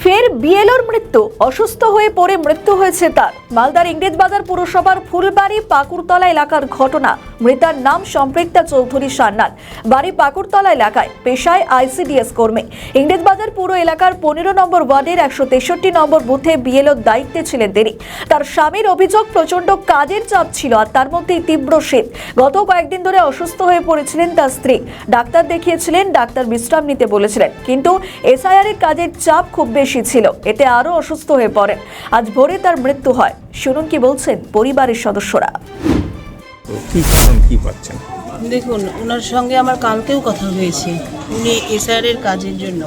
ফের বিএলওর মৃত্যু। অসুস্থ হয়ে পড়ে মৃত্যু হয়েছে তার। মালদার ইংরেজবাজার পুরসভার ফুলবাড়ি পাকুড়তলা এলাকার ঘটনা। মৃতার নাম সম্পৃক্তা চৌধুরী সান্যাল। বাড়ি পাকুড়তলা এলাকায়, পেশায় আইসিডিএস কর্মী। ইংরেজবাজার পুর এলাকার 15 নম্বর ওয়ার্ডের 163 নম্বর বুথে বিএলওর দায়িত্বে ছিলেন তিনি। তার স্বামীর অভিযোগ, প্রচন্ড কাজের চাপ ছিল আর তার মধ্যে তীব্র শীত। গত কয়েকদিন ধরে অসুস্থ হয়ে পড়েছিলেন তার স্ত্রী। ডাক্তার দেখিয়েছিলেন, ডাক্তার বিশ্রাম নিতে বলেছিলেন, কিন্তু এসআইআর এর কাজের চাপ খুব বেশি ছিল, এতে আরো অসুস্থ হয়ে পড়েন। আজ ভোরে তার মৃত্যু হয়। শুনুন কি বলছেন পরিবারের সদস্যরা। দেখুন, ওনার সঙ্গে আমার কালকেও কথা হয়েছে। উনি এসআইআর এর কাজের জন্য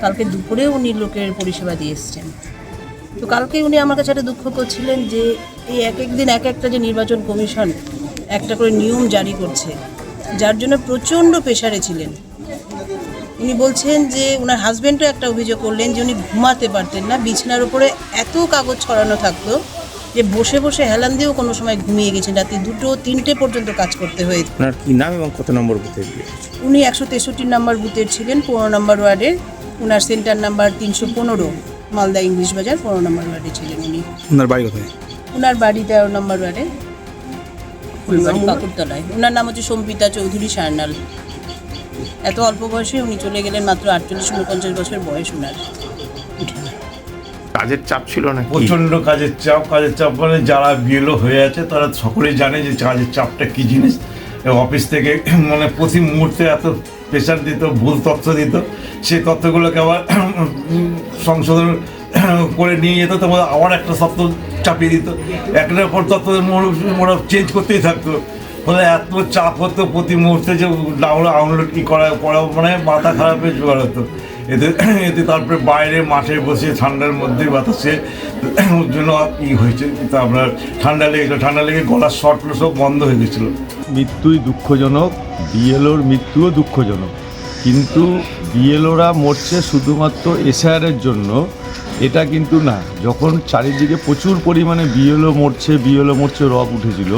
কালকে দুপুরে উনি লোকের পরিষেবা দিয়ে এসছেন। তো কালকে উনি আমার কাছে একটা দুঃখ করছিলেন যে এই এক এক দিন এক একটা যে নির্বাচন কমিশন একটা করে নিয়ম জারি করছে, যার জন্য প্রচণ্ড প্রেশারে ছিলেন। উনি বলছেন যে ওনার হাজব্যান্ডও একটা অভিযোগ করলেন যে উনি ঘুমাতে পারতেন না, বিছানার উপরে এত কাগজ ছড়ানো থাকতো যে বসে বসে হেলান দিয়েও কোনো সময় ঘুমিয়ে গেছেন। রাতে 2-3টে পর্যন্ত কাজ করতে হয়েছে। আপনার কি নাম এবং কত নম্বর বুথে? উনি 163 নম্বর বুথের ছিলেন, 15 নম্বর ওয়ার্ডের। ওনার সেন্টার নাম্বার 315, মালদা ইংরেজবাজার 15 নম্বর ওয়ার্ডে ছিলেন উনি। ওনার বাড়ি কোথায়? ওনার বাড়ি 13 নম্বর ওয়ার্ডে, ফুলবাড়ি পাকুড়তলায়। ওনার নাম হচ্ছে সম্পৃক্তা চৌধুরী সান্যাল। এত অল্প বয়সে উনি চলে গেলেন, মাত্র 48-49 বছর বয়স ওনার। কাজের চাপ ছিল না? প্রচণ্ড কাজের চাপ মানে যারা বিএলও হয়ে আছে তারা সকলেই জানে যে কাজের চাপটা কী জিনিস। অফিস থেকে মানে প্রতি মুহূর্তে এত প্রেশার দিত, ভুল তথ্য দিত, সেই তথ্যগুলোকে আবার সংশোধন করে নিয়ে যেত, তো আবার একটা তথ্য চাপিয়ে দিত, একটার পর তথ্য ওরা চেঞ্জ করতেই থাকতো। ফলে এত চাপ হতো প্রতি মুহূর্তে যে ডাউনলোড করা মানে মাথা খারাপের জোগাড় হতো। এতে তারপরে বাইরে মাঠে বসে ঠান্ডার মধ্যে বাতাসে ওর জন্য হয়েছে, তো আপনার ঠান্ডা লেগে গলার শর্টগুলো সব বন্ধ হয়ে গেছিলো। মৃত্যুই দুঃখজনক, বিএলওর মৃত্যুও দুঃখজনক, কিন্তু বিএলওরা মরছে শুধুমাত্র এসআইআরের জন্য এটা কিন্তু না। যখন চারিদিকে প্রচুর পরিমাণে বিএলও মরছে রব উঠেছিল,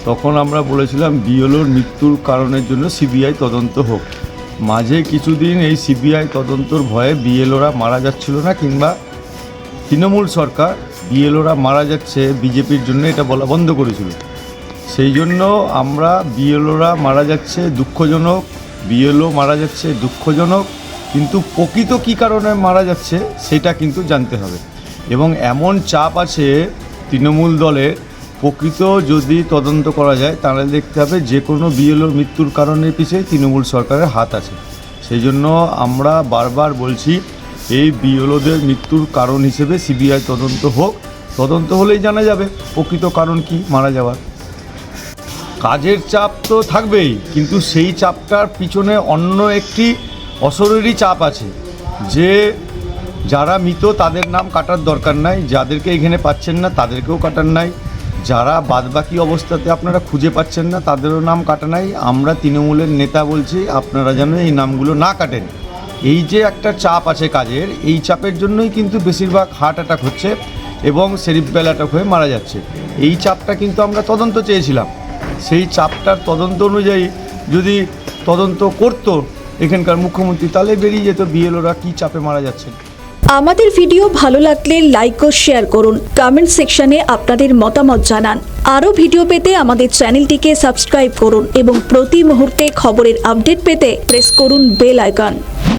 তখন আমরা বলেছিলাম বিএলওর মৃত্যুর কারণের জন্য সিবিআই তদন্ত হোক। মাঝে কিছুদিন এই সিবিআই তদন্তর ভয়ে বিএলওরা মারা যাচ্ছিল না, কিংবা তৃণমূল সরকার বিএলওরা মারা যাচ্ছে বিজেপির জন্য এটা বলা বন্ধ করেছিল। সেই জন্য আমরা বিএলওরা মারা যাচ্ছে দুঃখজনক, বিএলও মারা যাচ্ছে দুঃখজনক, কিন্তু প্রকৃত কী কারণে মারা যাচ্ছে সেটা কিন্তু জানতে হবে। এবং এমন চাপ আছে তৃণমূল দলের, প্রকৃত যদি তদন্ত করা যায় তাহলে দেখতে হবে যে কোনো বিএলওর মৃত্যুর কারণের পিছিয়ে তৃণমূল সরকারের হাত আছে। সেই জন্য আমরা বারবার বলছি এই বিএলওদের মৃত্যুর কারণ হিসেবে সিবিআই তদন্ত হোক। তদন্ত হলেই জানা যাবে প্রকৃত কারণ কি মারা যাওয়ার। কাজের চাপ তো থাকবেই, কিন্তু সেই চাপটার পিছনে অন্য একটি অশরীরী চাপ আছে, যে যারা মৃত তাদের নাম কাটার দরকার নাই, যাদেরকে এখানে পাচ্ছেন না তাদেরকেও কাটার নাই, যারা বাদবাকি অবস্থাতে আপনারা খুঁজে পাচ্ছেন না তাদেরও নাম কাটা নাই। আমরা তৃণমূলের নেতা বলছি আপনারা যেন এই নামগুলো না কাটেন। এই যে একটা চাপ আছে কাজের, এই চাপের জন্যই কিন্তু বেশিরভাগ হার্ট অ্যাটাক হচ্ছে এবং সেরিব্রাল অ্যাটাক হয়ে মারা যাচ্ছে। এই চাপটা কিন্তু আমরা তদন্ত চেয়েছিলাম। সেই চাপটার তদন্ত অনুযায়ী যদি তদন্ত করতো এখানকার মুখ্যমন্ত্রী, তাহলে বেরিয়ে যেত বিএলওরা কী চাপে মারা যাচ্ছে। আমাদের ভিডিও ভালো লাগলে লাইক ও শেয়ার করুন, কমেন্ট সেকশনে আপনাদের মতামত জানান। আরও ভিডিও পেতে আমাদের চ্যানেলটিকে সাবস্ক্রাইব করুন এবং প্রতি মুহূর্তে খবরের আপডেট পেতে প্রেস করুন বেল আইকন।